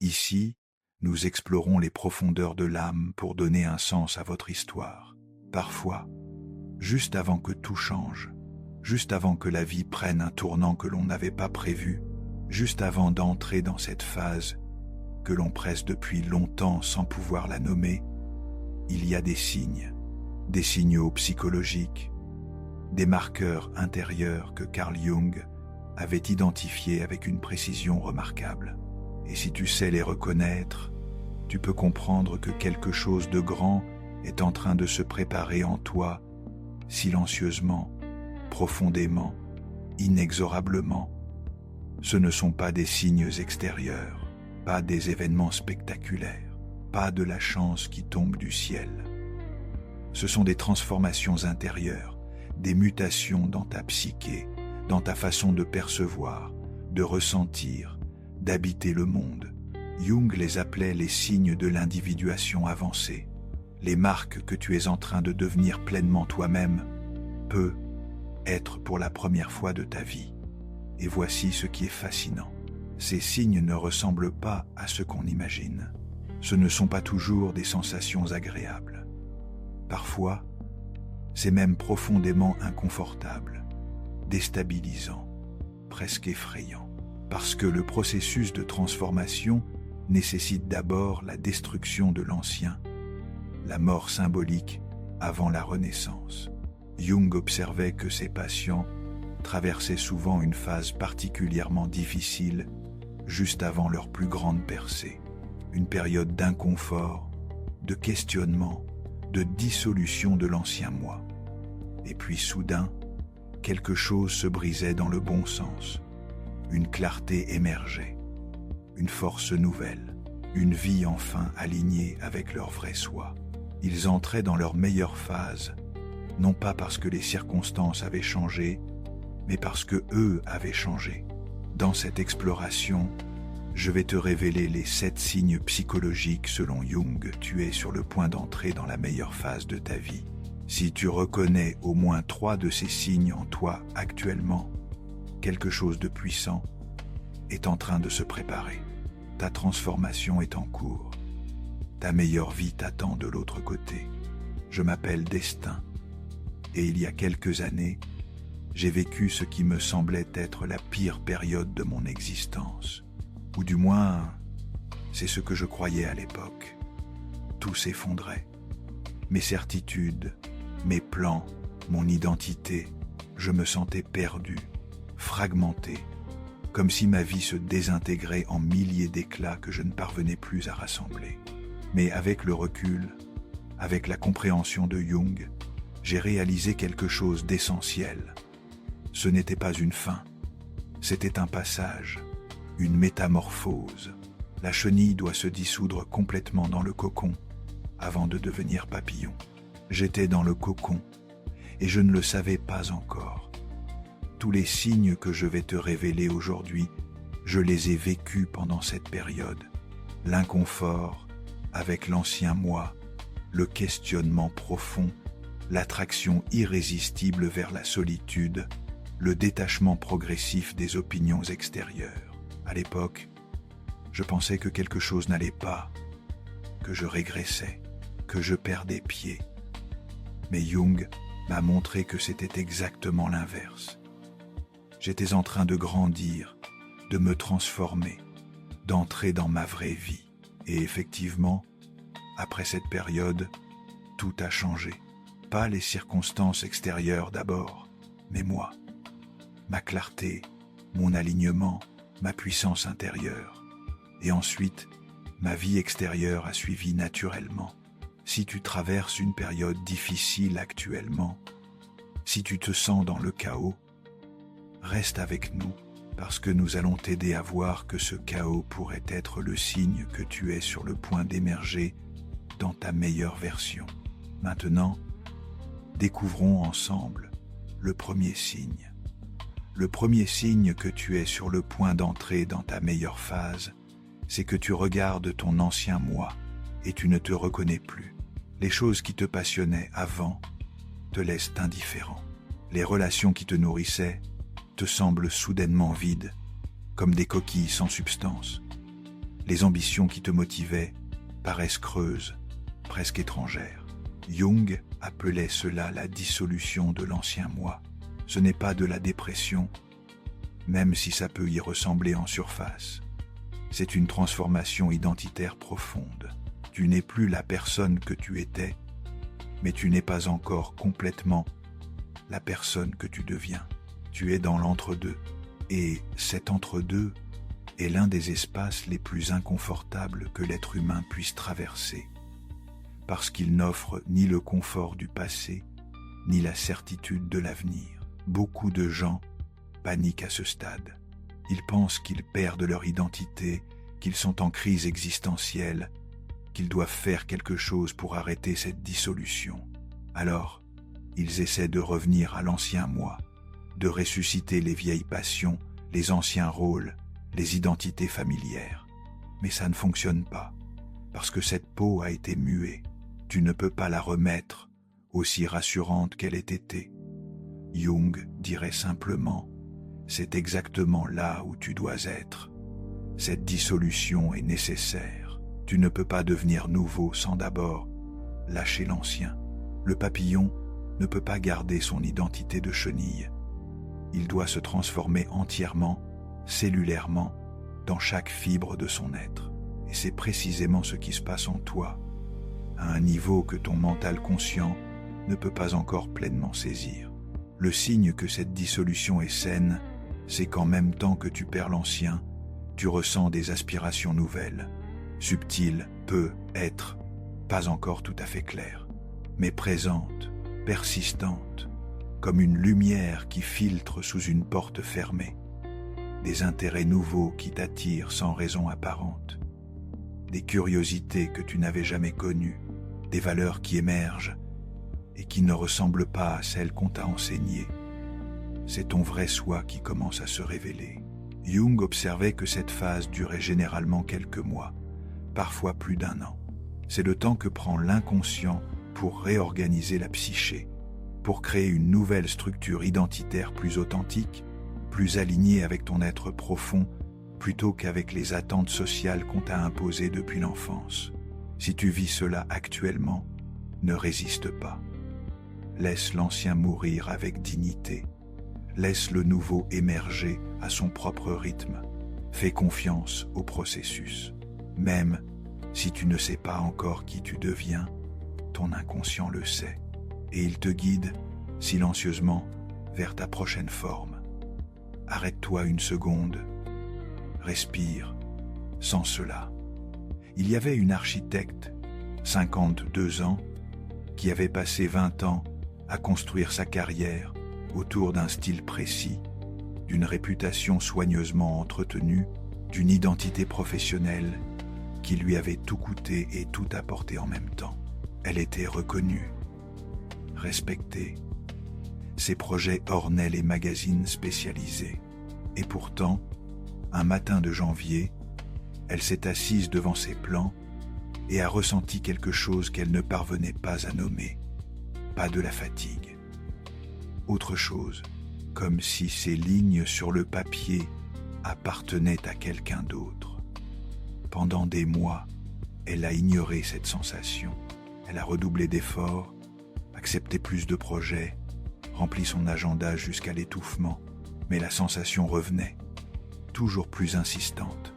Ici, nous explorons les profondeurs de l'âme pour donner un sens à votre histoire. Parfois, juste avant que tout change, juste avant que la vie prenne un tournant que l'on n'avait pas prévu, juste avant d'entrer dans cette phase que l'on presse depuis longtemps sans pouvoir la nommer, il y a des signaux psychologiques, des marqueurs intérieurs que Carl Jung avait identifiés avec une précision remarquable. Et si tu sais les reconnaître, tu peux comprendre que quelque chose de grand est en train de se préparer en toi, silencieusement, profondément, inexorablement. Ce ne sont pas des signes extérieurs, pas des événements spectaculaires, pas de la chance qui tombe du ciel. Ce sont des transformations intérieures, des mutations dans ta psyché, dans ta façon de percevoir, de ressentir, d'habiter le monde. Jung les appelait les signes de l'individuation avancée. Les marques que tu es en train de devenir pleinement toi-même peut être pour la première fois de ta vie. Et voici ce qui est fascinant. Ces signes ne ressemblent pas à ce qu'on imagine. Ce ne sont pas toujours des sensations agréables. Parfois, c'est même profondément inconfortable, déstabilisant, presque effrayant. Parce que le processus de transformation nécessite d'abord la destruction de l'ancien, la mort symbolique avant la renaissance. Jung observait que ses patients traversaient souvent une phase particulièrement difficile juste avant leur plus grande percée, une période d'inconfort, de questionnement, de dissolution de l'ancien moi. Et puis soudain, quelque chose se brisait dans le bon sens. Une clarté émergeait, une force nouvelle, une vie enfin alignée avec leur vrai soi. Ils entraient dans leur meilleure phase, non pas parce que les circonstances avaient changé, mais parce que eux avaient changé. Dans cette exploration, je vais te révéler les 7 signes psychologiques selon Jung. Tu es sur le point d'entrer dans la meilleure phase de ta vie. Si tu reconnais au moins 3 de ces signes en toi actuellement, quelque chose de puissant est en train de se préparer. Ta transformation est en cours. Ta meilleure vie t'attend de l'autre côté. Je m'appelle Destin. Et il y a quelques années, j'ai vécu ce qui me semblait être la pire période de mon existence. Ou du moins, c'est ce que je croyais à l'époque. Tout s'effondrait. Mes certitudes, mes plans, mon identité, je me sentais perdu, fragmenté, comme si ma vie se désintégrait en milliers d'éclats que je ne parvenais plus à rassembler. Mais avec le recul, avec la compréhension de Jung, j'ai réalisé quelque chose d'essentiel. Ce n'était pas une fin, c'était un passage, une métamorphose. La chenille doit se dissoudre complètement dans le cocon avant de devenir papillon. J'étais dans le cocon et je ne le savais pas encore. Tous les signes que je vais te révéler aujourd'hui, je les ai vécus pendant cette période. L'inconfort avec l'ancien moi, le questionnement profond, l'attraction irrésistible vers la solitude, le détachement progressif des opinions extérieures. À l'époque, je pensais que quelque chose n'allait pas, que je régressais, que je perdais pied. Mais Jung m'a montré que c'était exactement l'inverse. J'étais en train de grandir, de me transformer, d'entrer dans ma vraie vie. Et effectivement, après cette période, tout a changé. Pas les circonstances extérieures d'abord, mais moi. Ma clarté, mon alignement, ma puissance intérieure. Et ensuite, ma vie extérieure a suivi naturellement. Si tu traverses une période difficile actuellement, si tu te sens dans le chaos, reste avec nous, parce que nous allons t'aider à voir que ce chaos pourrait être le signe que tu es sur le point d'émerger dans ta meilleure version. Maintenant, découvrons ensemble le premier signe. Le premier signe que tu es sur le point d'entrer dans ta meilleure phase, c'est que tu regardes ton ancien moi et tu ne te reconnais plus. Les choses qui te passionnaient avant te laissent indifférent. Les relations qui te nourrissaient te semblent soudainement vides, comme des coquilles sans substance. Les ambitions qui te motivaient paraissent creuses, presque étrangères. Jung appelait cela la dissolution de l'ancien moi. Ce n'est pas de la dépression, même si ça peut y ressembler en surface. C'est une transformation identitaire profonde. Tu n'es plus la personne que tu étais, mais tu n'es pas encore complètement la personne que tu deviens. Tu es dans l'entre-deux. Et cet entre-deux est l'un des espaces les plus inconfortables que l'être humain puisse traverser, parce qu'il n'offre ni le confort du passé, ni la certitude de l'avenir. Beaucoup de gens paniquent à ce stade. Ils pensent qu'ils perdent leur identité, qu'ils sont en crise existentielle, qu'ils doivent faire quelque chose pour arrêter cette dissolution. Alors, ils essaient de revenir à l'ancien moi, de ressusciter les vieilles passions, les anciens rôles, les identités familières. Mais ça ne fonctionne pas, parce que cette peau a été muée. Tu ne peux pas la remettre, aussi rassurante qu'elle ait été. Jung dirait simplement, c'est exactement là où tu dois être. Cette dissolution est nécessaire. Tu ne peux pas devenir nouveau sans d'abord lâcher l'ancien. Le papillon ne peut pas garder son identité de chenille. Il doit se transformer entièrement, cellulairement, dans chaque fibre de son être. Et c'est précisément ce qui se passe en toi, à un niveau que ton mental conscient ne peut pas encore pleinement saisir. Le signe que cette dissolution est saine, c'est qu'en même temps que tu perds l'ancien, tu ressens des aspirations nouvelles, subtiles, peut-être, pas encore tout à fait claires, mais présentes, persistantes, comme une lumière qui filtre sous une porte fermée, des intérêts nouveaux qui t'attirent sans raison apparente, des curiosités que tu n'avais jamais connues, des valeurs qui émergent et qui ne ressemblent pas à celles qu'on t'a enseignées. C'est ton vrai soi qui commence à se révéler. Jung observait que cette phase durait généralement quelques mois, parfois plus d'1 an. C'est le temps que prend l'inconscient pour réorganiser la psyché, pour créer une nouvelle structure identitaire plus authentique, plus alignée avec ton être profond, plutôt qu'avec les attentes sociales qu'on t'a imposées depuis l'enfance. Si tu vis cela actuellement, ne résiste pas. Laisse l'ancien mourir avec dignité. Laisse le nouveau émerger à son propre rythme. Fais confiance au processus. Même si tu ne sais pas encore qui tu deviens, ton inconscient le sait. Et il te guide silencieusement vers ta prochaine forme. Arrête-toi une seconde. Respire. Sans cela. Il y avait une architecte, 52 ans, qui avait passé 20 ans à construire sa carrière autour d'un style précis, d'une réputation soigneusement entretenue, d'une identité professionnelle qui lui avait tout coûté et tout apporté en même temps. Elle était reconnue, respectée. Ses projets ornaient les magazines spécialisés. Et pourtant, un matin de janvier, elle s'est assise devant ses plans et a ressenti quelque chose qu'elle ne parvenait pas à nommer. Pas de la fatigue. Autre chose, comme si ces lignes sur le papier appartenaient à quelqu'un d'autre. Pendant des mois, elle a ignoré cette sensation. Elle a redoublé d'efforts, accepté plus de projets, rempli son agenda jusqu'à l'étouffement, mais la sensation revenait, toujours plus insistante.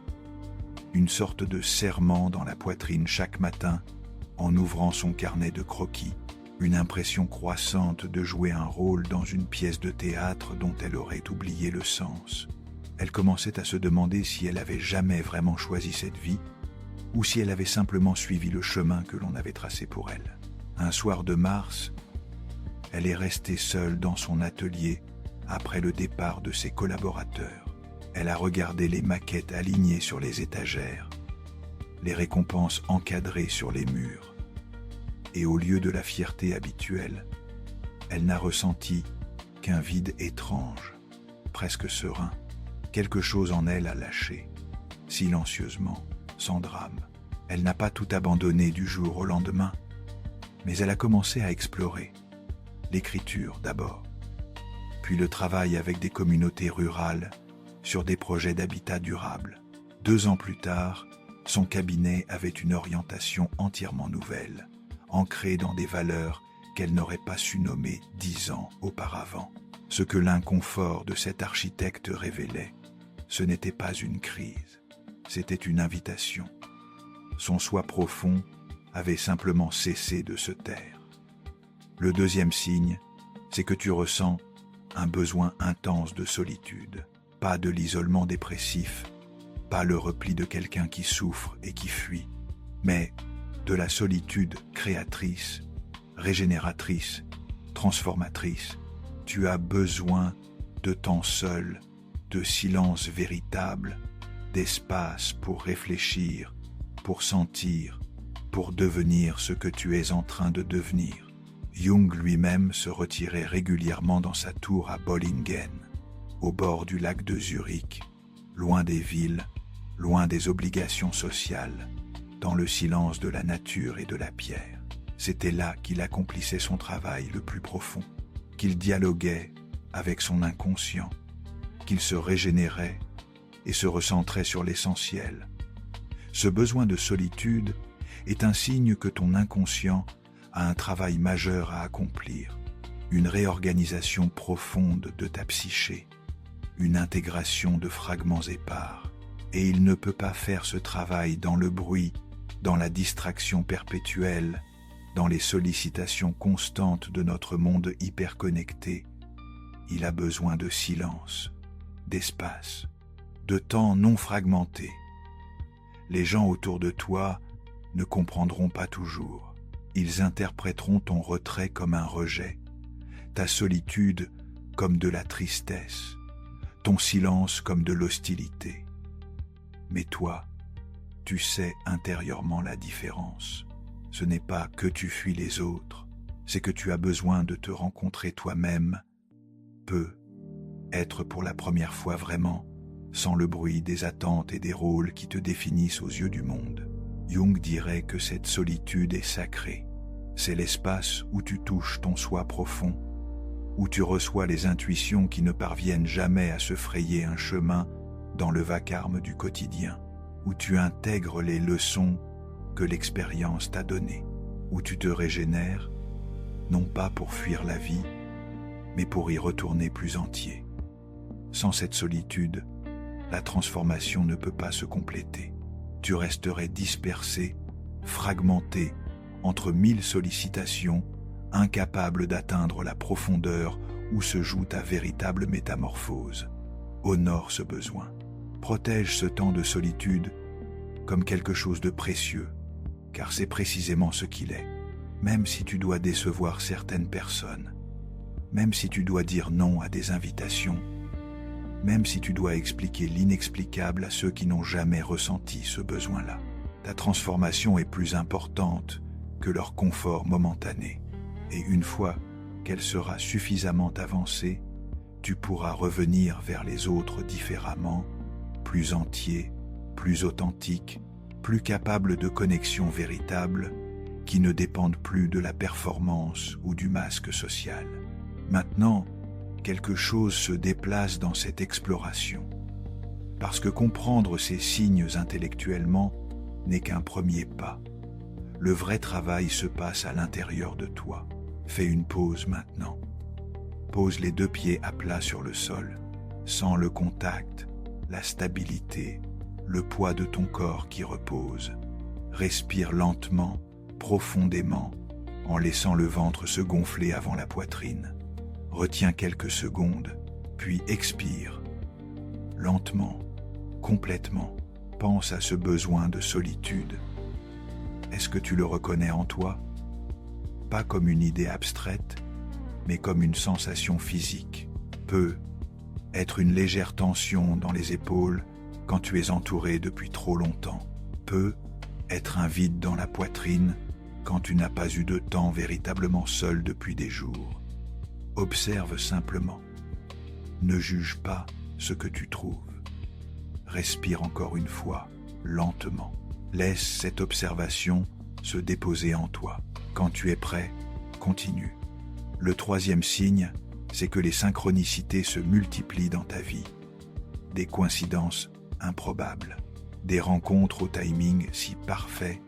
Une sorte de serrement dans la poitrine chaque matin en ouvrant son carnet de croquis, une impression croissante de jouer un rôle dans une pièce de théâtre dont elle aurait oublié le sens. Elle commençait à se demander si elle avait jamais vraiment choisi cette vie ou si elle avait simplement suivi le chemin que l'on avait tracé pour elle. Un soir de mars, elle est restée seule dans son atelier après le départ de ses collaborateurs. Elle a regardé les maquettes alignées sur les étagères, les récompenses encadrées sur les murs. Et au lieu de la fierté habituelle, elle n'a ressenti qu'un vide étrange, presque serein. Quelque chose en elle a lâché, silencieusement, sans drame. Elle n'a pas tout abandonné du jour au lendemain, mais elle a commencé à explorer. L'écriture d'abord, puis le travail avec des communautés rurales sur des projets d'habitat durable. 2 ans plus tard, Son cabinet avait une orientation entièrement nouvelle, ancrée dans des valeurs qu'elle n'aurait pas su nommer 10 ans auparavant. Ce que l'inconfort de cet architecte révélait, ce n'était pas une crise, c'était une invitation. Son soi profond avait simplement cessé de se taire. Le deuxième signe, c'est que tu ressens un besoin intense de solitude, pas de l'isolement dépressif, pas le repli de quelqu'un qui souffre et qui fuit, mais de la solitude créatrice, régénératrice, transformatrice. Tu as besoin de temps seul, de silence véritable, d'espace pour réfléchir, pour sentir, pour devenir ce que tu es en train de devenir. Jung lui-même se retirait régulièrement dans sa tour à Bollingen, au bord du lac de Zurich, loin des villes, loin des obligations sociales, dans le silence de la nature et de la pierre. C'était là qu'il accomplissait son travail le plus profond, qu'il dialoguait avec son inconscient, qu'il se régénérait et se recentrait sur l'essentiel. Ce besoin de solitude est un signe que ton inconscient a un travail majeur à accomplir, une réorganisation profonde de ta psyché, une intégration de fragments épars. Et il ne peut pas faire ce travail dans le bruit, dans la distraction perpétuelle, dans les sollicitations constantes de notre monde hyperconnecté. Il a besoin de silence, d'espace, de temps non fragmenté. Les gens autour de toi ne comprendront pas toujours. Ils interpréteront ton retrait comme un rejet, ta solitude comme de la tristesse, ton silence comme de l'hostilité. Mais toi, tu sais intérieurement la différence. Ce n'est pas que tu fuis les autres, c'est que tu as besoin de te rencontrer toi-même, être pour la première fois vraiment, sans le bruit des attentes et des rôles qui te définissent aux yeux du monde. Jung dirait que cette solitude est sacrée. C'est l'espace où tu touches ton soi profond, où tu reçois les intuitions qui ne parviennent jamais à se frayer un chemin dans le vacarme du quotidien, où tu intègres les leçons que l'expérience t'a données, où tu te régénères, non pas pour fuir la vie, mais pour y retourner plus entier. Sans cette solitude, la transformation ne peut pas se compléter. Tu resterais dispersé, fragmenté, entre 1000 sollicitations, incapable d'atteindre la profondeur où se joue ta véritable métamorphose. Honore ce besoin. Protège ce temps de solitude comme quelque chose de précieux, car c'est précisément ce qu'il est. Même si tu dois décevoir certaines personnes, même si tu dois dire non à des invitations, même si tu dois expliquer l'inexplicable à ceux qui n'ont jamais ressenti ce besoin-là. Ta transformation est plus importante que leur confort momentané. Et une fois qu'elle sera suffisamment avancée, tu pourras revenir vers les autres différemment, plus entier, plus authentique, plus capable de connexions véritables qui ne dépendent plus de la performance ou du masque social. Maintenant, quelque chose se déplace dans cette exploration. Parce que comprendre ces signes intellectuellement n'est qu'un premier pas. Le vrai travail se passe à l'intérieur de toi. Fais une pause maintenant. Pose les 2 pieds à plat sur le sol. Sens le contact, la stabilité, le poids de ton corps qui repose. Respire lentement, profondément, en laissant le ventre se gonfler avant la poitrine. Retiens quelques secondes, puis expire. Lentement, complètement, pense à ce besoin de solitude. Est-ce que tu le reconnais en toi? Pas comme une idée abstraite, mais comme une sensation physique. Peut être une légère tension dans les épaules quand tu es entouré depuis trop longtemps. Peut être un vide dans la poitrine quand tu n'as pas eu de temps véritablement seul depuis des jours. Observe simplement. Ne juge pas ce que tu trouves. Respire encore une fois, lentement. Laisse cette observation se déposer en toi. Quand tu es prêt, continue. Le 3e signe, c'est que les synchronicités se multiplient dans ta vie. Des coïncidences improbables. des rencontres au timing si parfait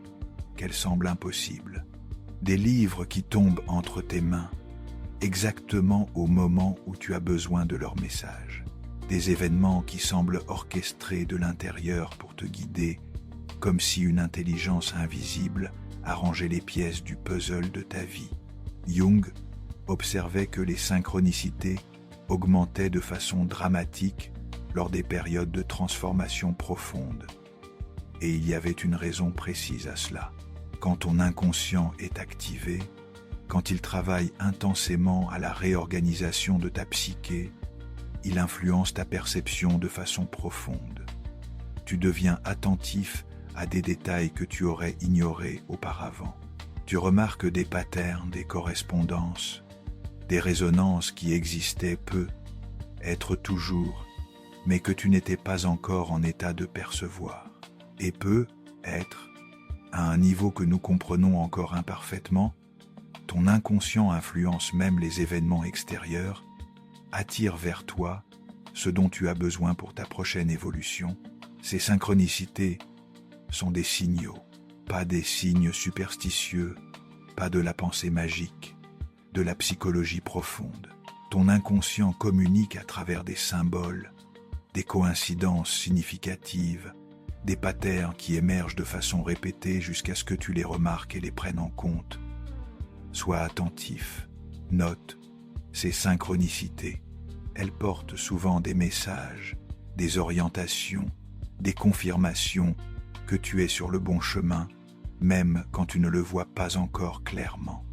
qu'elles semblent impossibles, des livres qui tombent entre tes mains, exactement au moment où tu as besoin de leur message, des événements qui semblent orchestrés de l'intérieur pour te guider, comme si une intelligence invisible arrangeait les pièces du puzzle de ta vie. Jung observait que les synchronicités augmentaient de façon dramatique lors des périodes de transformation profonde. Et il y avait une raison précise à cela. Quand ton inconscient est activé, quand il travaille intensément à la réorganisation de ta psyché, il influence ta perception de façon profonde. Tu deviens attentif à des détails que tu aurais ignorés auparavant. Tu remarques des patterns, des correspondances, des résonances qui existaient peu, être toujours, mais que tu n'étais pas encore en état de percevoir. Et peut être, à un niveau que nous comprenons encore imparfaitement, ton inconscient influence même les événements extérieurs, attire vers toi ce dont tu as besoin pour ta prochaine évolution. Ces synchronicités sont des signaux, pas des signes superstitieux, pas de la pensée magique, de la psychologie profonde. Ton inconscient communique à travers des symboles, des coïncidences significatives, des patterns qui émergent de façon répétée jusqu'à ce que tu les remarques et les prennes en compte. Sois attentif, note ces synchronicités. Elles portent souvent des messages, des orientations, des confirmations que tu es sur le bon chemin, même quand tu ne le vois pas encore clairement.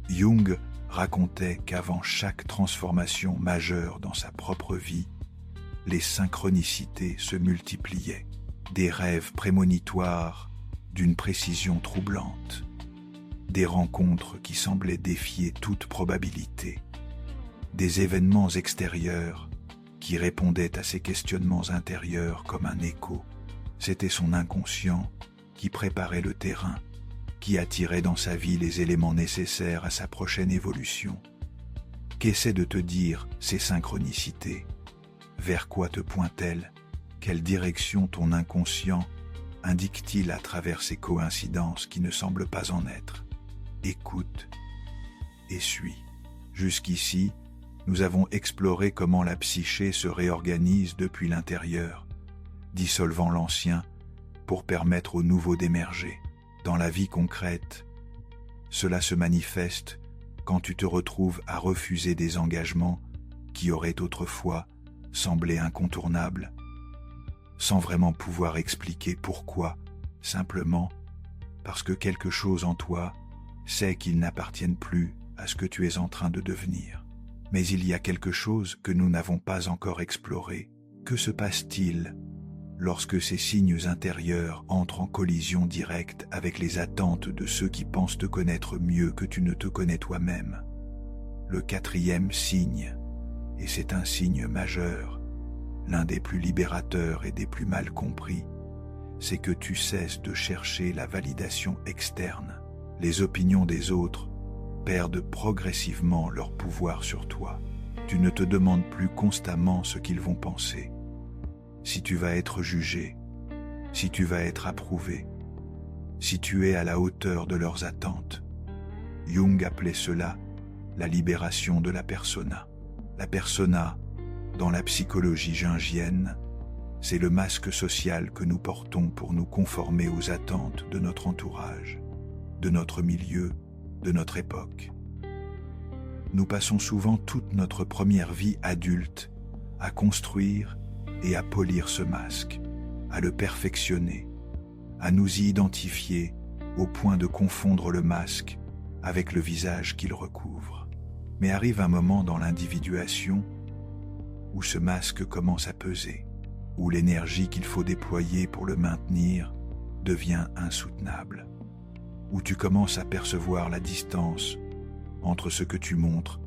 Jung racontait qu'avant chaque transformation majeure dans sa propre vie, les synchronicités se multipliaient, des rêves prémonitoires d'une précision troublante, des rencontres qui semblaient défier toute probabilité, des événements extérieurs qui répondaient à ses questionnements intérieurs comme un écho. C'était son inconscient qui préparait le terrain, qui attirait dans sa vie les éléments nécessaires à sa prochaine évolution. Qu'essaient de te dire ces synchronicités? Vers quoi te pointent-elles? Quelle direction ton inconscient indique-t-il à travers ces coïncidences qui ne semblent pas en être? Écoute et suis. Jusqu'ici, nous avons exploré comment la psyché se réorganise depuis l'intérieur, dissolvant l'ancien pour permettre au nouveau d'émerger. Dans la vie concrète, cela se manifeste quand tu te retrouves à refuser des engagements qui auraient autrefois semblé incontournables, sans vraiment pouvoir expliquer pourquoi, simplement parce que quelque chose en toi sait qu'ils n'appartiennent plus à ce que tu es en train de devenir. Mais il y a quelque chose que nous n'avons pas encore exploré. Que se passe-t-il lorsque ces signes intérieurs entrent en collision directe avec les attentes de ceux qui pensent te connaître mieux que tu ne te connais toi-même? Le quatrième signe, et c'est un signe majeur, l'un des plus libérateurs et des plus mal compris, c'est que tu cesses de chercher la validation externe. Les opinions des autres perdent progressivement leur pouvoir sur toi. Tu ne te demandes plus constamment ce qu'ils vont penser, si tu vas être jugé, si tu vas être approuvé, si tu es à la hauteur de leurs attentes. Jung appelait cela la libération de la persona. La persona, dans la psychologie jungienne, c'est le masque social que nous portons pour nous conformer aux attentes de notre entourage, de notre milieu, de notre époque. Nous passons souvent toute notre première vie adulte à construire et à polir ce masque, à le perfectionner, à nous y identifier au point de confondre le masque avec le visage qu'il recouvre. Mais arrive un moment dans l'individuation où ce masque commence à peser, où l'énergie qu'il faut déployer pour le maintenir devient insoutenable, où tu commences à percevoir la distance entre ce que tu montres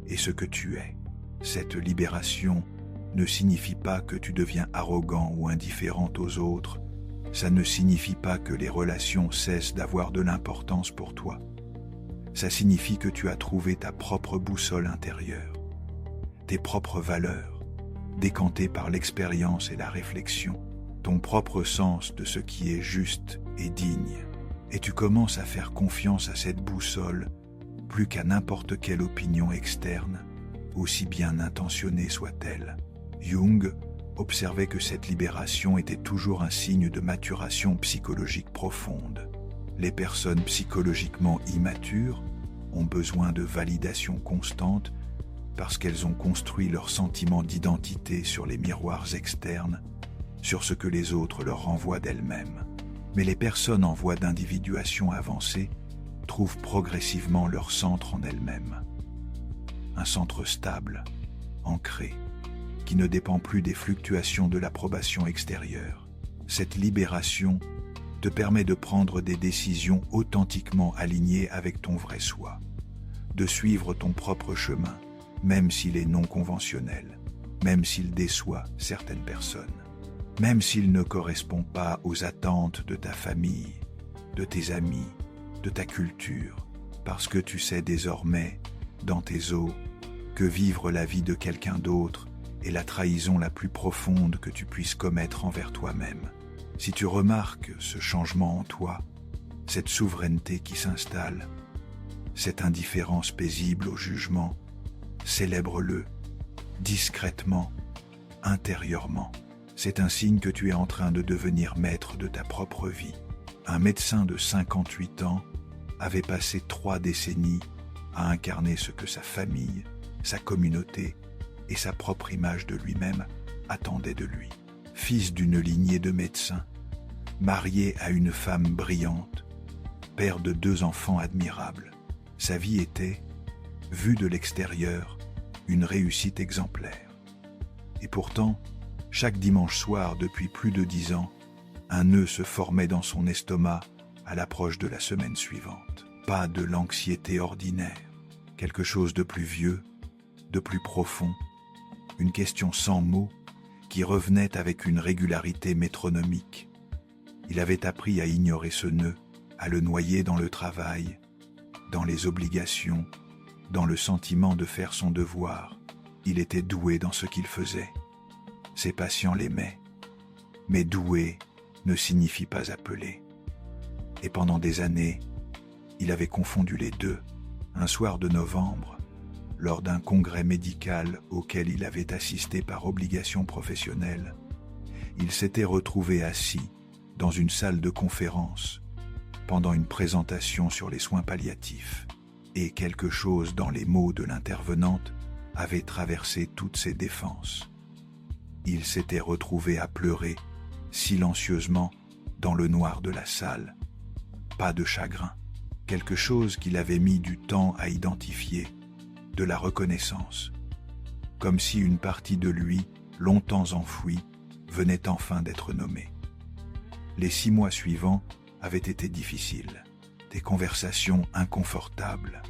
et ce que tu es. Cette libération ne signifie pas que tu deviens arrogant ou indifférent aux autres. Ça ne signifie pas que les relations cessent d'avoir de l'importance pour toi. Ça signifie que tu as trouvé ta propre boussole intérieure, tes propres valeurs, décantées par l'expérience et la réflexion. ton propre sens de ce qui est juste et digne, et tu commences à faire confiance à cette boussole plus qu'à n'importe quelle opinion externe, aussi bien intentionnée soit-elle. Jung observait que cette libération était toujours un signe de maturation psychologique profonde. Les personnes psychologiquement immatures ont besoin de validation constante parce qu'elles ont construit leur sentiment d'identité sur les miroirs externes, sur ce que les autres leur renvoient d'elles-mêmes. Mais les personnes en voie d'individuation avancée trouvent progressivement leur centre en elles-mêmes. Un centre stable, ancré, qui ne dépend plus des fluctuations de l'approbation extérieure. Cette libération te permet de prendre des décisions authentiquement alignées avec ton vrai soi, de suivre ton propre chemin, même s'il est non conventionnel, même s'il déçoit certaines personnes, même s'il ne correspond pas aux attentes de ta famille, de tes amis, de ta culture, parce que tu sais désormais, dans tes os, que vivre la vie de quelqu'un d'autre est la trahison la plus profonde que tu puisses commettre envers toi-même. Si tu remarques ce changement en toi, cette souveraineté qui s'installe, cette indifférence paisible au jugement, célèbre-le, discrètement, intérieurement. C'est un signe que tu es en train de devenir maître de ta propre vie. Un médecin de 58 ans avait passé 3 décennies à incarner ce que sa famille, sa communauté et sa propre image de lui-même attendaient de lui. Fils d'une lignée de médecins, marié à une femme brillante, père de 2 enfants admirables, sa vie était, vue de l'extérieur, une réussite exemplaire. Et pourtant, chaque dimanche soir depuis plus de 10 ans, un nœud se formait dans son estomac à l'approche de la semaine suivante. Pas de l'anxiété ordinaire, quelque chose de plus vieux, de plus profond, une question sans mots qui revenait avec une régularité métronomique. Il avait appris à ignorer ce nœud, à le noyer dans le travail, dans les obligations, dans le sentiment de faire son devoir. Il était doué dans ce qu'il faisait. Ses patients l'aimaient. Mais doué ne signifie pas appelé. Et pendant des années, il avait confondu les deux. Un soir de novembre, lors d'un congrès médical auquel il avait assisté par obligation professionnelle, il s'était retrouvé assis dans une salle de conférence pendant une présentation sur les soins palliatifs, et quelque chose dans les mots de l'intervenante avait traversé toutes ses défenses. Il s'était retrouvé à pleurer silencieusement dans le noir de la salle. Pas de chagrin, quelque chose qu'il avait mis du temps à identifier, de la reconnaissance, comme si une partie de lui, longtemps enfouie, venait enfin d'être nommée. Les 6 mois suivants avaient été difficiles, des conversations inconfortables,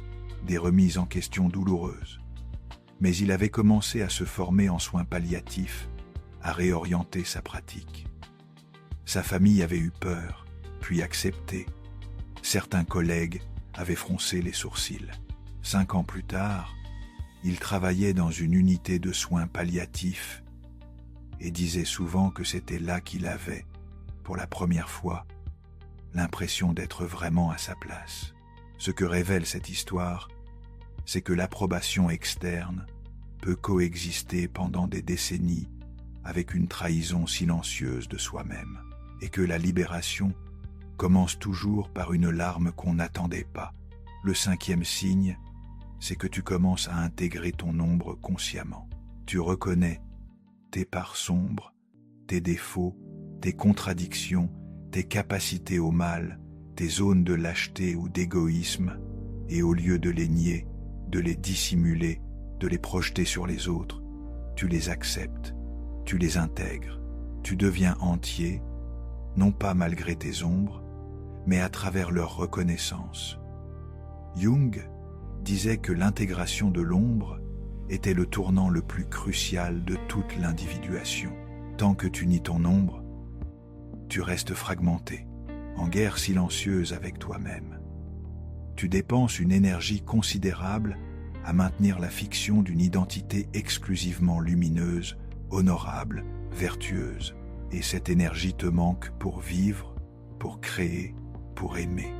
des remises en question douloureuses. Mais il avait commencé à se former en soins palliatifs, à réorienter sa pratique. Sa famille avait eu peur, puis accepté. Certains collègues avaient froncé les sourcils. 5 ans plus tard, il travaillait dans une unité de soins palliatifs et disait souvent que c'était là qu'il avait, pour la première fois, l'impression d'être vraiment à sa place. Ce que révèle cette histoire, c'est que l'approbation externe peut coexister pendant des décennies avec une trahison silencieuse de soi-même, et que la libération commence toujours par une larme qu'on n'attendait pas. Le 5e signe, c'est que tu commences à intégrer ton ombre consciemment. Tu reconnais tes parts sombres, tes défauts, tes contradictions, tes capacités au mal, tes zones de lâcheté ou d'égoïsme, et au lieu de les nier, de les dissimuler, de les projeter sur les autres, tu les acceptes, tu les intègres, tu deviens entier, non pas malgré tes ombres, mais à travers leur reconnaissance. Jung disait que l'intégration de l'ombre était le tournant le plus crucial de toute l'individuation. Tant que tu nies ton ombre, tu restes fragmenté, en guerre silencieuse avec toi-même. Tu dépenses une énergie considérable à maintenir la fiction d'une identité exclusivement lumineuse, honorable, vertueuse. et cette énergie te manque pour vivre, pour créer, pour aimer.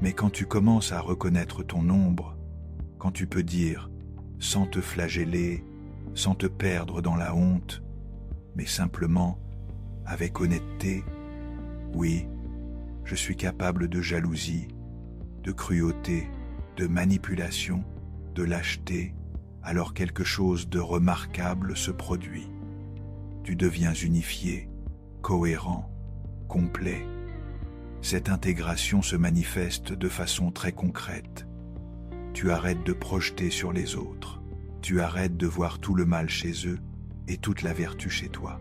Mais quand tu commences à reconnaître ton ombre, quand tu peux dire, sans te flageller, sans te perdre dans la honte, mais simplement, avec honnêteté, oui, je suis capable de jalousie, de cruauté, de manipulation, de lâcheté, alors quelque chose de remarquable se produit. Tu deviens unifié, cohérent, complet. Cette intégration se manifeste de façon très concrète. Tu arrêtes de projeter sur les autres. Tu arrêtes de voir tout le mal chez eux et toute la vertu chez toi.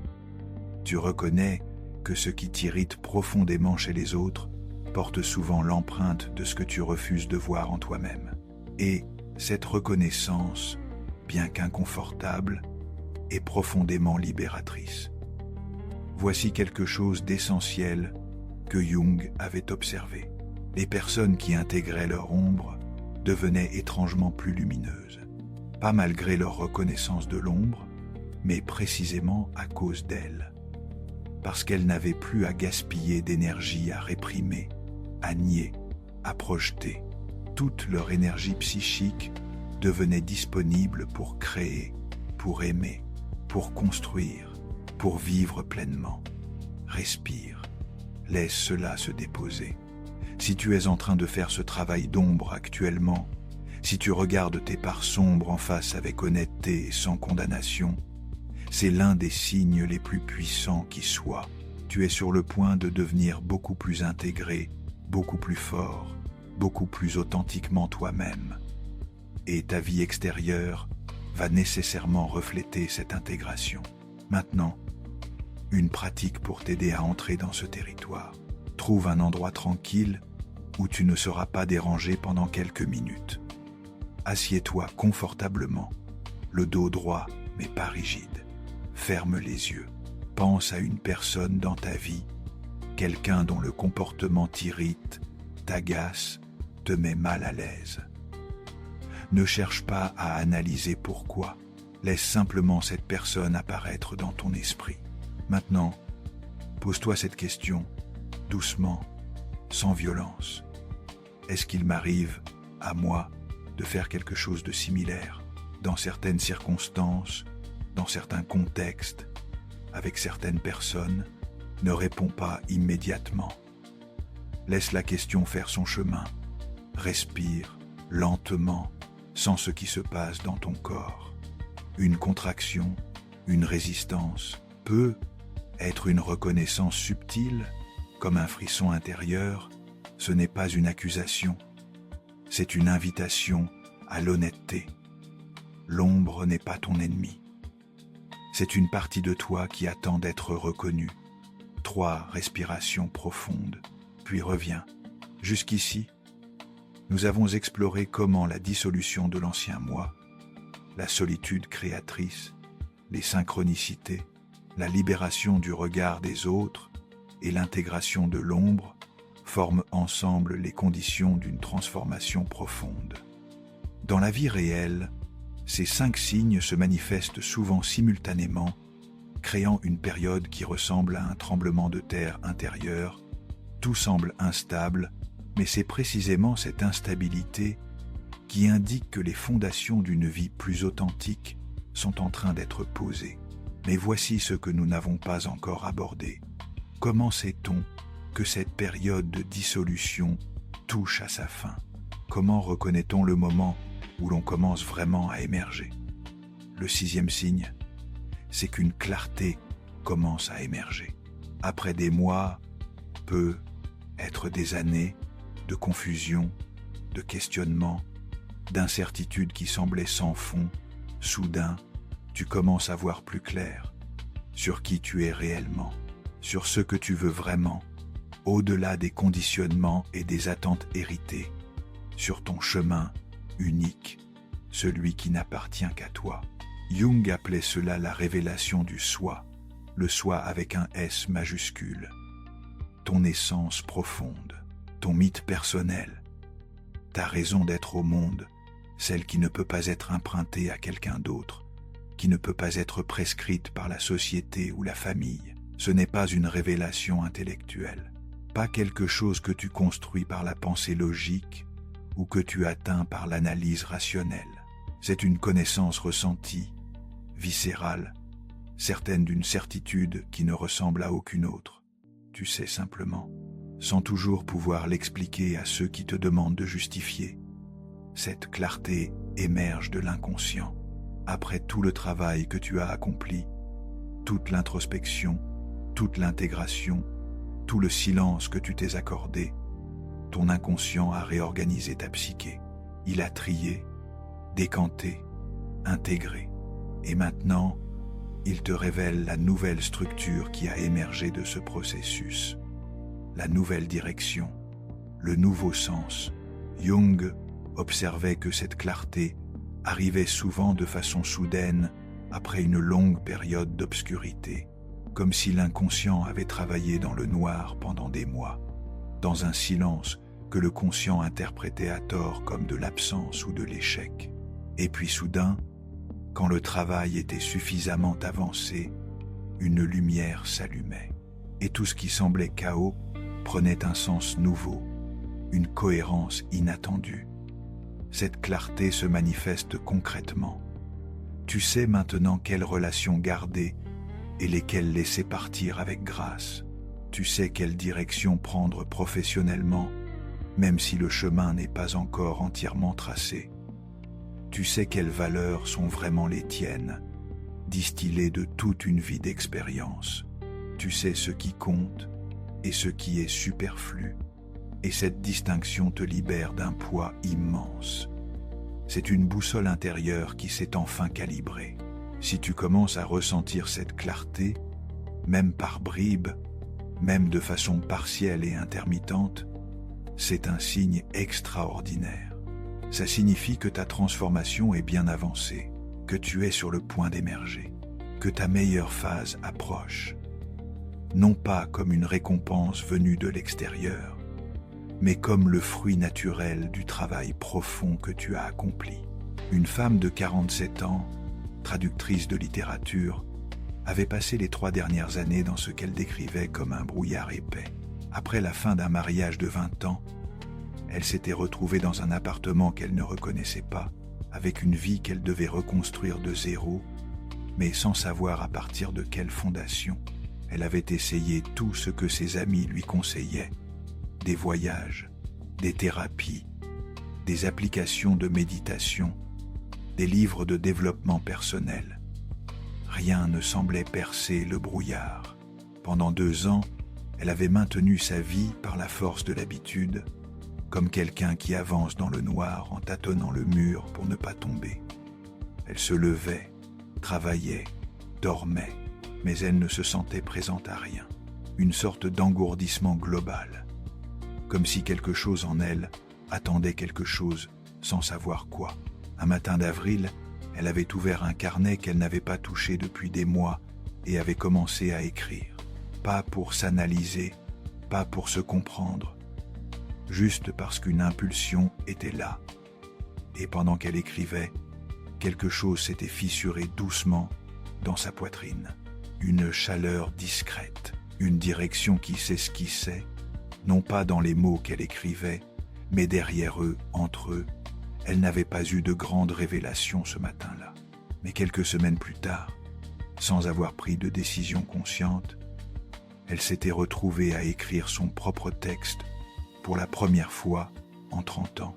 Tu reconnais que ce qui t'irrite profondément chez les autres porte souvent l'empreinte de ce que tu refuses de voir en toi-même. Et cette reconnaissance, bien qu'inconfortable, est profondément libératrice. Voici quelque chose d'essentiel que Jung avait observé. Les personnes qui intégraient leur ombre devenaient étrangement plus lumineuses. Pas malgré leur reconnaissance de l'ombre, mais précisément à cause d'elle. Parce qu'elles n'avaient plus à gaspiller d'énergie à réprimer, à nier, à projeter. Toute leur énergie psychique devenait disponible pour créer, pour aimer, pour construire, pour vivre pleinement. Respire. Laisse cela se déposer. Si tu es en train de faire ce travail d'ombre actuellement, si tu regardes tes parts sombres en face avec honnêteté et sans condamnation, c'est l'un des signes les plus puissants qui soit. Tu es sur le point de devenir beaucoup plus intégré, beaucoup plus fort, beaucoup plus authentiquement toi-même. Et ta vie extérieure va nécessairement refléter cette intégration. Maintenant, une pratique pour t'aider à entrer dans ce territoire. Trouve un endroit tranquille où tu ne seras pas dérangé pendant quelques minutes. Assieds-toi confortablement, le dos droit mais pas rigide. Ferme les yeux. Pense à une personne dans ta vie, quelqu'un dont le comportement t'irrite, t'agace, te met mal à l'aise. Ne cherche pas à analyser pourquoi. Laisse simplement cette personne apparaître dans ton esprit. Maintenant, pose-toi cette question, doucement, sans violence. Est-ce qu'il m'arrive, à moi, de faire quelque chose de similaire, dans certaines circonstances, dans certains contextes, avec certaines personnes? Ne réponds pas immédiatement. Laisse la question faire son chemin. Respire lentement, sans ce qui se passe dans ton corps. Une contraction, une résistance peut être une reconnaissance subtile, comme un frisson intérieur. Ce n'est pas une accusation, c'est une invitation à l'honnêteté. L'ombre n'est pas ton ennemi. C'est une partie de toi qui attend d'être reconnue. 3 respirations profondes, puis reviens. Jusqu'ici, nous avons exploré comment la dissolution de l'ancien moi, la solitude créatrice, les synchronicités, la libération du regard des autres et l'intégration de l'ombre forment ensemble les conditions d'une transformation profonde. Dans la vie réelle, ces 5 signes se manifestent souvent simultanément, créant une période qui ressemble à un tremblement de terre intérieur. Tout semble instable, mais c'est précisément cette instabilité qui indique que les fondations d'une vie plus authentique sont en train d'être posées. Mais voici ce que nous n'avons pas encore abordé. Comment sait-on que cette période de dissolution touche à sa fin? Comment reconnaît-on le moment où l'on commence vraiment à émerger? Le 6e signe, c'est qu'une clarté commence à émerger. Après des mois, peut être des années de confusion, de questionnement, d'incertitudes qui semblaient sans fond, soudain, tu commences à voir plus clair sur qui tu es réellement, sur ce que tu veux vraiment, au-delà des conditionnements et des attentes héritées, sur ton chemin unique, celui qui n'appartient qu'à toi. Jung appelait cela la révélation du soi, le soi avec un S majuscule. Ton essence profonde, ton mythe personnel, ta raison d'être au monde, celle qui ne peut pas être empruntée à quelqu'un d'autre, qui ne peut pas être prescrite par la société ou la famille. Ce n'est pas une révélation intellectuelle, pas quelque chose que tu construis par la pensée logique ou que tu atteins par l'analyse rationnelle. C'est une connaissance ressentie, viscérale, certaine d'une certitude qui ne ressemble à aucune autre. Tu sais simplement, sans toujours pouvoir l'expliquer à ceux qui te demandent de justifier. Cette clarté émerge de l'inconscient. Après tout le travail que tu as accompli, toute l'introspection, toute l'intégration, tout le silence que tu t'es accordé, ton inconscient a réorganisé ta psyché. Il a trié, décanté, intégré. Et maintenant, il te révèle la nouvelle structure qui a émergé de ce processus, la nouvelle direction, le nouveau sens. Jung observait que cette clarté arrivait souvent de façon soudaine après une longue période d'obscurité, comme si l'inconscient avait travaillé dans le noir pendant des mois, dans un silence que le conscient interprétait à tort comme de l'absence ou de l'échec. Et puis soudain, quand le travail était suffisamment avancé, une lumière s'allumait, et tout ce qui semblait chaos prenait un sens nouveau, une cohérence inattendue. Cette clarté se manifeste concrètement. Tu sais maintenant quelles relations garder et lesquelles laisser partir avec grâce. Tu sais quelle direction prendre professionnellement, même si le chemin n'est pas encore entièrement tracé. Tu sais quelles valeurs sont vraiment les tiennes, distillées de toute une vie d'expérience. Tu sais ce qui compte et ce qui est superflu, et cette distinction te libère d'un poids immense. C'est une boussole intérieure qui s'est enfin calibrée. Si tu commences à ressentir cette clarté, même par bribes, même de façon partielle et intermittente, c'est un signe extraordinaire. Ça signifie que ta transformation est bien avancée, que tu es sur le point d'émerger, que ta meilleure phase approche. Non pas comme une récompense venue de l'extérieur, mais comme le fruit naturel du travail profond que tu as accompli. Une femme de 47 ans, traductrice de littérature, avait passé les 3 dernières années dans ce qu'elle décrivait comme un brouillard épais. Après la fin d'un mariage de 20 ans, elle s'était retrouvée dans un appartement qu'elle ne reconnaissait pas, avec une vie qu'elle devait reconstruire de zéro, mais sans savoir à partir de quelle fondation. Elle avait essayé tout ce que ses amis lui conseillaient, des voyages, des thérapies, des applications de méditation, des livres de développement personnel. Rien ne semblait percer le brouillard. Pendant 2 ans, elle avait maintenu sa vie par la force de l'habitude, comme quelqu'un qui avance dans le noir en tâtonnant le mur pour ne pas tomber. Elle se levait, travaillait, dormait, mais elle ne se sentait présente à rien. Une sorte d'engourdissement global, comme si quelque chose en elle attendait quelque chose sans savoir quoi. Un matin d'avril, elle avait ouvert un carnet qu'elle n'avait pas touché depuis des mois et avait commencé à écrire. Pas pour s'analyser, pas pour se comprendre, juste parce qu'une impulsion était là. Et pendant qu'elle écrivait, quelque chose s'était fissuré doucement dans sa poitrine. Une chaleur discrète, une direction qui s'esquissait, non pas dans les mots qu'elle écrivait, mais derrière eux, entre eux. Elle n'avait pas eu de grande révélation ce matin-là. Mais quelques semaines plus tard, sans avoir pris de décision consciente, elle s'était retrouvée à écrire son propre texte pour la première fois en 30 ans,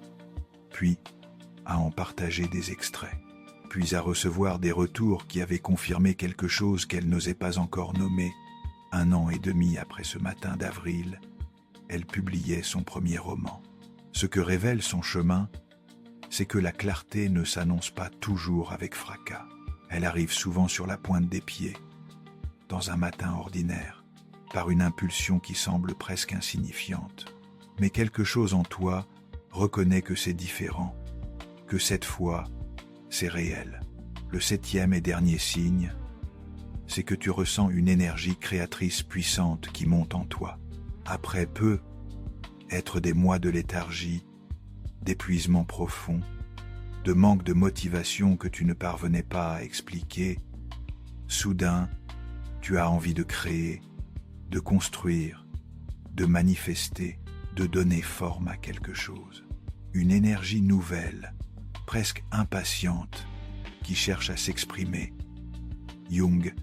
puis à en partager des extraits, puis à recevoir des retours qui avaient confirmé quelque chose qu'elle n'osait pas encore nommer. 1 an et demi après ce matin d'avril, elle publiait son premier roman. Ce que révèle son chemin, c'est que la clarté ne s'annonce pas toujours avec fracas. Elle arrive souvent sur la pointe des pieds, dans un matin ordinaire, par une impulsion qui semble presque insignifiante. Mais quelque chose en toi reconnaît que c'est différent, que cette fois, c'est réel. Le 7e et dernier signe, c'est que tu ressens une énergie créatrice puissante qui monte en toi. Après peu, être des mois de léthargie, d'épuisement profond, de manque de motivation que tu ne parvenais pas à expliquer, soudain, tu as envie de créer, de construire, de manifester, de donner forme à quelque chose. Une énergie nouvelle, presque impatiente, qui cherche à s'exprimer. Jung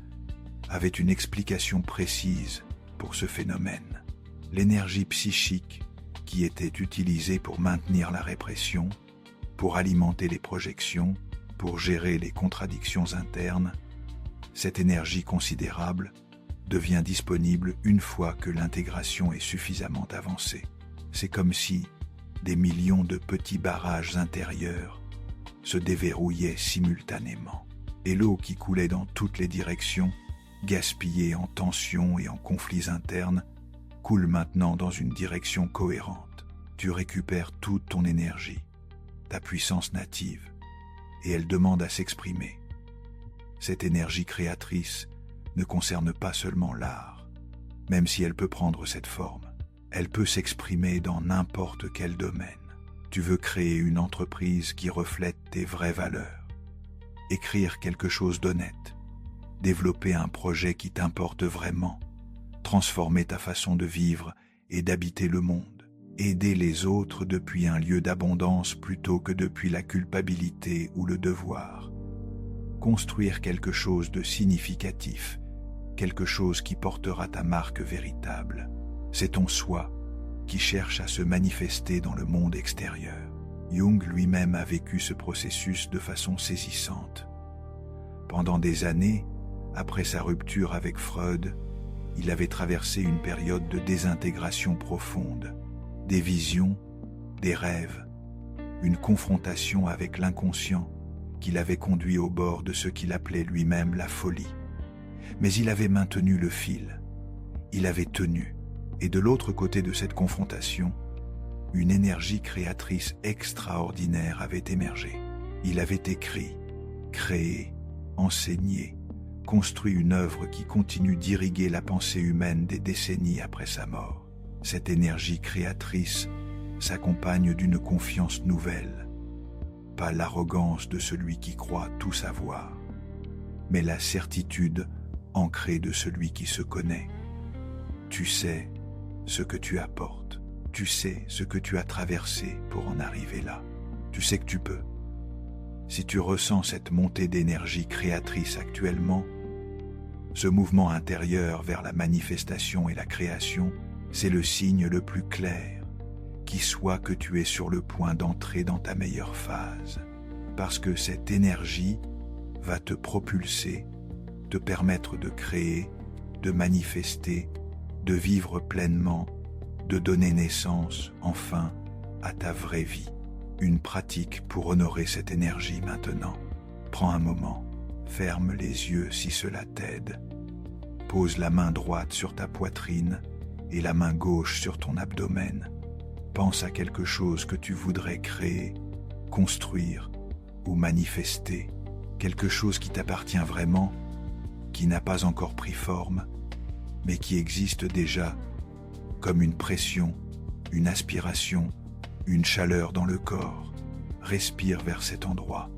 avait une explication précise pour ce phénomène. L'énergie psychique qui était utilisée pour maintenir la répression, pour alimenter les projections, pour gérer les contradictions internes, cette énergie considérable devient disponible une fois que l'intégration est suffisamment avancée. C'est comme si des millions de petits barrages intérieurs se déverrouillaient simultanément, et l'eau qui coulait dans toutes les directions, gaspillée en tensions et en conflits internes, coule maintenant dans une direction cohérente. Tu récupères toute ton énergie, ta puissance native, et elle demande à s'exprimer. Cette énergie créatrice ne concerne pas seulement l'art, même si elle peut prendre cette forme. Elle peut s'exprimer dans n'importe quel domaine. Tu veux créer une entreprise qui reflète tes vraies valeurs, écrire quelque chose d'honnête, développer un projet qui t'importe vraiment, transformer ta façon de vivre et d'habiter le monde, aider les autres depuis un lieu d'abondance plutôt que depuis la culpabilité ou le devoir, construire quelque chose de significatif, quelque chose qui portera ta marque véritable. C'est ton soi qui cherche à se manifester dans le monde extérieur. Jung lui-même a vécu ce processus de façon saisissante. Pendant des années, après sa rupture avec Freud, il avait traversé une période de désintégration profonde, des visions, des rêves, une confrontation avec l'inconscient qui l'avait conduit au bord de ce qu'il appelait lui-même la folie. Mais il avait maintenu le fil, il avait tenu. Et de l'autre côté de cette confrontation, une énergie créatrice extraordinaire avait émergé. Il avait écrit, créé, enseigné, construit une œuvre qui continue d'irriguer la pensée humaine des décennies après sa mort. Cette énergie créatrice s'accompagne d'une confiance nouvelle, pas l'arrogance de celui qui croit tout savoir, mais la certitude ancrée de celui qui se connaît. Tu sais ce que tu apportes. Tu sais ce que tu as traversé pour en arriver là. Tu sais que tu peux. Si tu ressens cette montée d'énergie créatrice actuellement, ce mouvement intérieur vers la manifestation et la création, c'est le signe le plus clair qui soit que tu es sur le point d'entrer dans ta meilleure phase. Parce que cette énergie va te propulser, te permettre de créer, de manifester, de vivre pleinement, de donner naissance, enfin, à ta vraie vie. Une pratique pour honorer cette énergie maintenant. Prends un moment, ferme les yeux si cela t'aide. Pose la main droite sur ta poitrine et la main gauche sur ton abdomen. Pense à quelque chose que tu voudrais créer, construire ou manifester. Quelque chose qui t'appartient vraiment, qui n'a pas encore pris forme, mais qui existe déjà, comme une pression, une aspiration, une chaleur dans le corps. Respire vers cet endroit.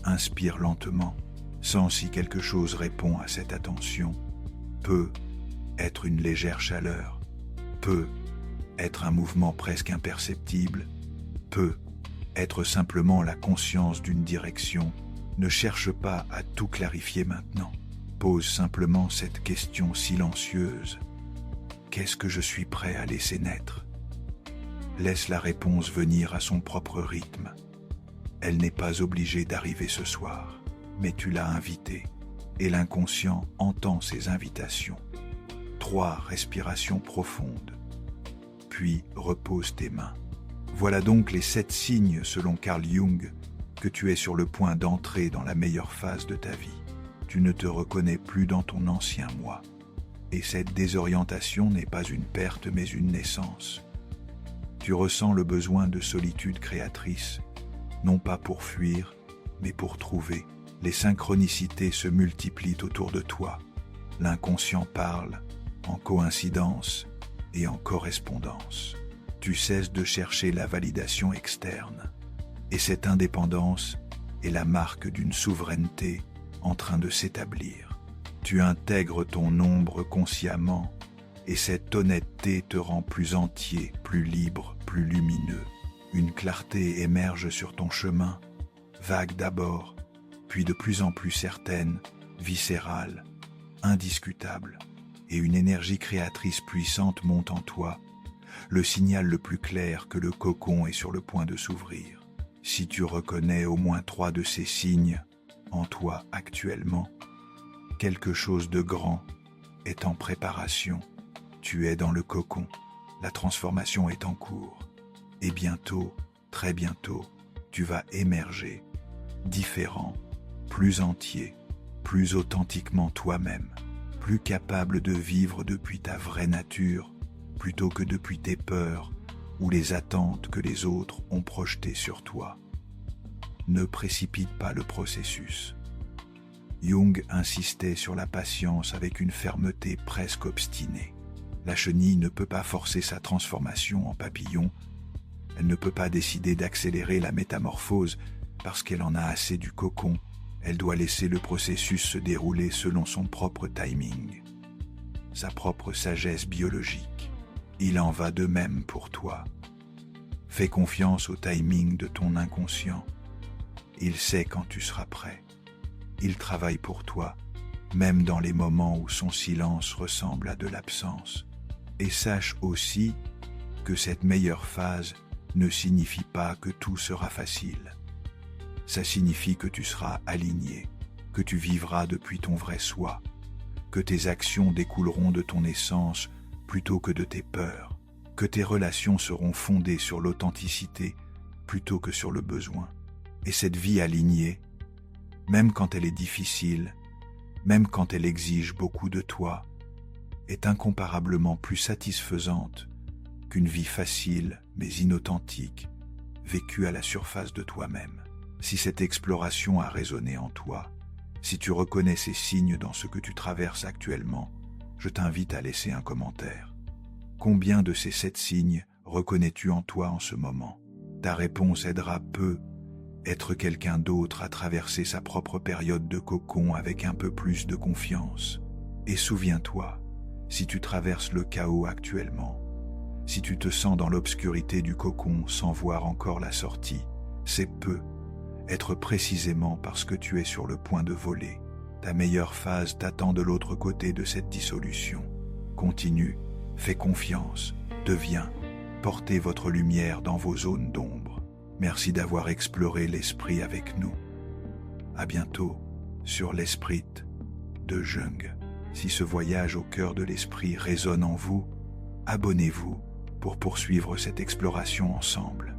Inspire lentement, sens si quelque chose répond à cette attention. Peut être une légère chaleur, peut être un mouvement presque imperceptible, peut être simplement la conscience d'une direction. Ne cherche pas à tout clarifier maintenant. Pose simplement cette question silencieuse. Qu'est-ce que je suis prêt à laisser naître ? Laisse la réponse venir à son propre rythme. Elle n'est pas obligée d'arriver ce soir, mais tu l'as invitée, et l'inconscient entend ses invitations. 3 respirations profondes. Puis repose tes mains. Voilà donc les 7 signes, selon Carl Jung, que tu es sur le point d'entrer dans la meilleure phase de ta vie. Tu ne te reconnais plus dans ton ancien moi. Et cette désorientation n'est pas une perte mais une naissance. Tu ressens le besoin de solitude créatrice, non pas pour fuir, mais pour trouver. Les synchronicités se multiplient autour de toi. L'inconscient parle, en coïncidence et en correspondance. Tu cesses de chercher la validation externe. Et cette indépendance est la marque d'une souveraineté en train de s'établir. Tu intègres ton ombre consciemment Et cette honnêteté te rend plus entier, plus libre, plus lumineux. Une clarté émerge sur ton chemin, vague d'abord, puis de plus en plus certaine, viscérale, indiscutable, et une énergie créatrice puissante monte en toi, le signal le plus clair que le cocon est sur le point de s'ouvrir. Si tu reconnais au moins 3 de ces signes en toi actuellement, quelque chose de grand est en préparation. Tu es dans le cocon, la transformation est en cours, et bientôt, très bientôt, tu vas émerger, différent, plus entier, plus authentiquement toi-même, plus capable de vivre depuis ta vraie nature, plutôt que depuis tes peurs ou les attentes que les autres ont projetées sur toi. Ne précipite pas le processus. Jung insistait sur la patience avec une fermeté presque obstinée. La chenille ne peut pas forcer sa transformation en papillon, elle ne peut pas décider d'accélérer la métamorphose parce qu'elle en a assez du cocon, elle doit laisser le processus se dérouler selon son propre timing, sa propre sagesse biologique. Il en va de même pour toi. Fais confiance au timing de ton inconscient. Il sait quand tu seras prêt. Il travaille pour toi, même dans les moments où son silence ressemble à de l'absence. Et sache aussi que cette meilleure phase ne signifie pas que tout sera facile. Ça signifie que tu seras aligné, que tu vivras depuis ton vrai soi, que tes actions découleront de ton essence plutôt que de tes peurs, que tes relations seront fondées sur l'authenticité plutôt que sur le besoin. Et cette vie alignée, même quand elle est difficile, même quand elle exige beaucoup de toi, est incomparablement plus satisfaisante qu'une vie facile mais inauthentique, vécue à la surface de toi-même. Si cette exploration a résonné en toi, si tu reconnais ces signes dans ce que tu traverses actuellement, je t'invite à laisser un commentaire. Combien de ces 7 signes reconnais-tu en toi en ce moment? Ta réponse aidera peu être quelqu'un d'autre à traverser sa propre période de cocon avec un peu plus de confiance. Et souviens-toi, si tu traverses le chaos actuellement, si tu te sens dans l'obscurité du cocon sans voir encore la sortie, c'est peu être précisément parce que tu es sur le point de voler. Ta meilleure phase t'attend de l'autre côté de cette dissolution. Continue, fais confiance, deviens, portez votre lumière dans vos zones d'ombre. Merci d'avoir exploré l'esprit avec nous. À bientôt sur l'Esprit de Jung. Si ce voyage au cœur de l'esprit résonne en vous, abonnez-vous pour poursuivre cette exploration ensemble.